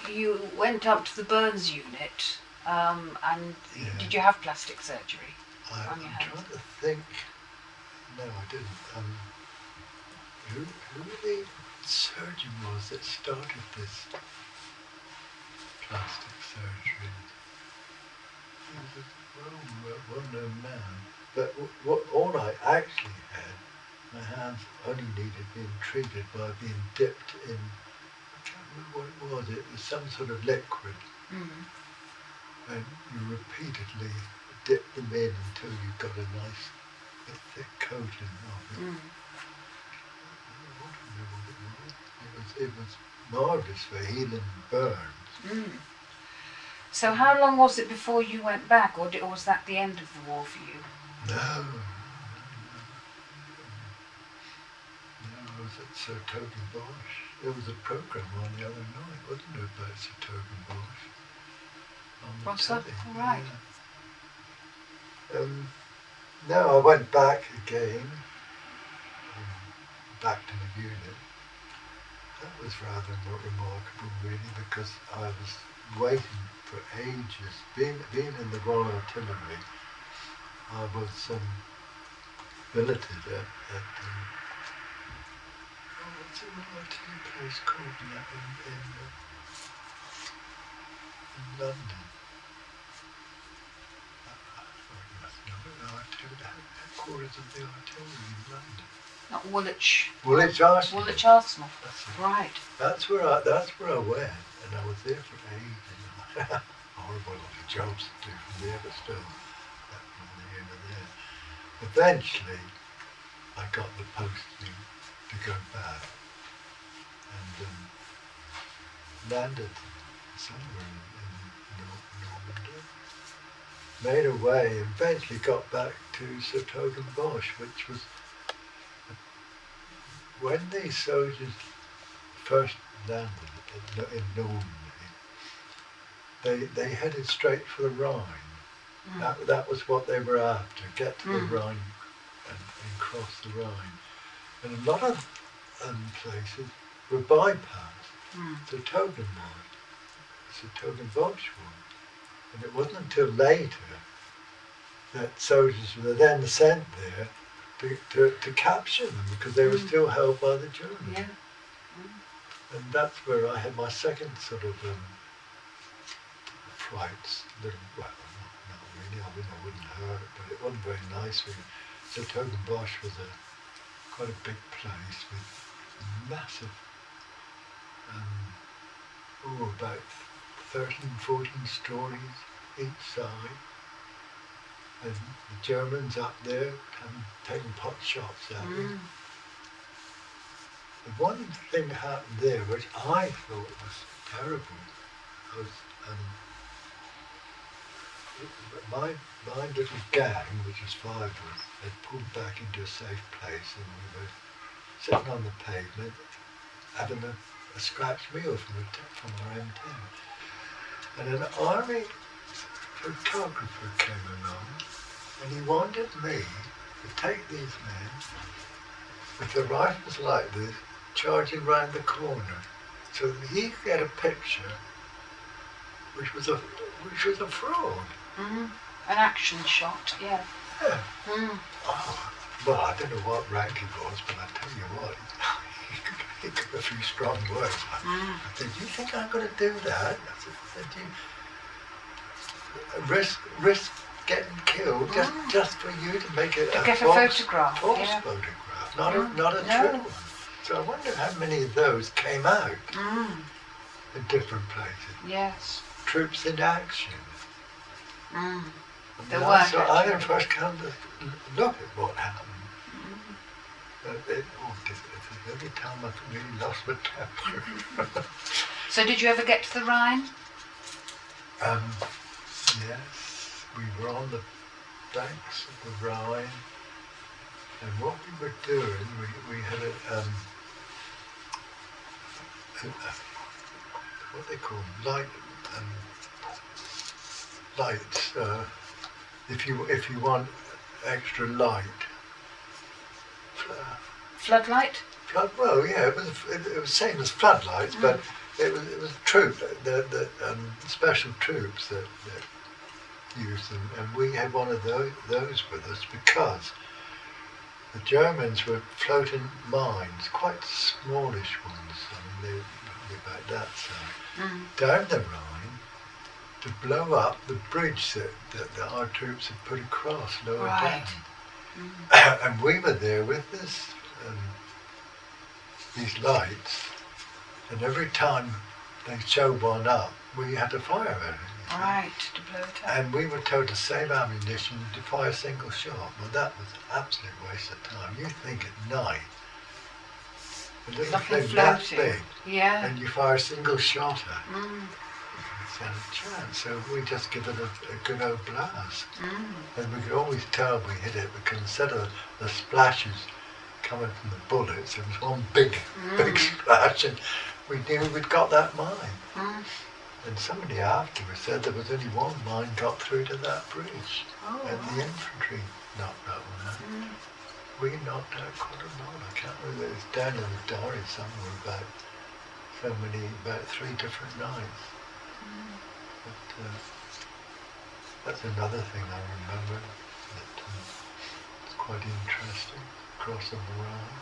You went up to the burns unit, and did you have plastic surgery on your hands? I'm trying to think. No, I didn't. Who the surgeon was that started this plastic surgery? He was a well-known man. But all I actually had, my hands only needed being treated by being dipped in, I can't remember what it was. It was some sort of liquid. And you repeatedly dip them in until you got a nice thick coating of it. It was marvellous for healing burns. So how long was it before you went back, or was that the end of the war for you? No, I was at Sir Toby Bosch. There was a programme on the other night, wasn't there, about Sir Toby Bosch? Was that? All right. Yeah. No, I went back again, back to the unit. That was rather remarkable, really, because I was waiting for ages. Being in the Royal Artillery, I was billeted at what's the Royal Artillery place called in London? Headquarters of the artillery in London. Not Woolwich. Woolwich Arsenal. Woolwich Arsenal. That's it. Right. That's where I went, and I was there for ages. Horrible lot of jobs to do from there, but still, that from there to there. Eventually, I got the posting to go back, and landed somewhere in Normandy. Made a way, and eventually got back to Sir Toby Bosch, which was when these soldiers first landed in Normandy. They headed straight for the Rhine. That was what they were after, get to the Rhine and cross the Rhine. And a lot of places were bypassed. So Toby Bosch was. And it wasn't until later that soldiers were then sent there to capture them, because they were still held by the Germans. Yeah. And that's where I had my second sort of frights. Well, not really. I wouldn't hurt, but it wasn't very nice. So Toby Bosch was quite a big place with massive, about 13, 14 stories each side. And the Germans up there taking pot shots at them. The one thing that happened there, which I thought was terrible, was my little gang, which was 5 of us, had pulled back into a safe place, and we were sitting on the pavement having a scratch meal from our M10. And an army photographer came along, and he wanted me to take these men with their rifles like this, charging round the corner, so that he could get a picture, which was a fraud. An action shot, yeah. Yeah. Oh, well, I don't know what rank he was, but I tell you what, he got a few strong words. I said, "You think I'm going to do that?" I said, "You risk getting killed just for you to make it a photograph, photograph, not a true one." So I wonder how many of those came out in different places. Yes. Troops in action. There were. So I didn't first come to look at what happened. It's the only time I've really lost my temper. So did you ever get to the Rhine? Yes, we were on the banks of the Rhine, and what we were doing, we had what they call lights. If you want extra light. Floodlight? Well, yeah, it was same as floodlights, but it was a troop, the special troops that used them, and we had one of those with us because the Germans were floating mines, quite smallish ones. I mean, they about that size, down the Rhine to blow up the bridge that our troops had put across lower down. And we were there with this. These lights, and every time they showed one up, we had to fire at it. Right, to blow it up. And we were told to save ammunition to fire a single shot. Well, that was an absolute waste of time. You think at night, a little thing that big, and you fire a single shot at it. It's not a chance. So we just give it a good old blast. And we could always tell we hit it because instead of the splashes coming from the bullets, there was one big splash, and we knew we'd got that mine. And somebody afterwards said there was only one mine got through to that bridge, and the infantry knocked that one out. We knocked out quite a lot. I can't remember. It was down in the diary somewhere about 3 different nights. But that's another thing I remember that it's quite interesting. Crossing the Rhine.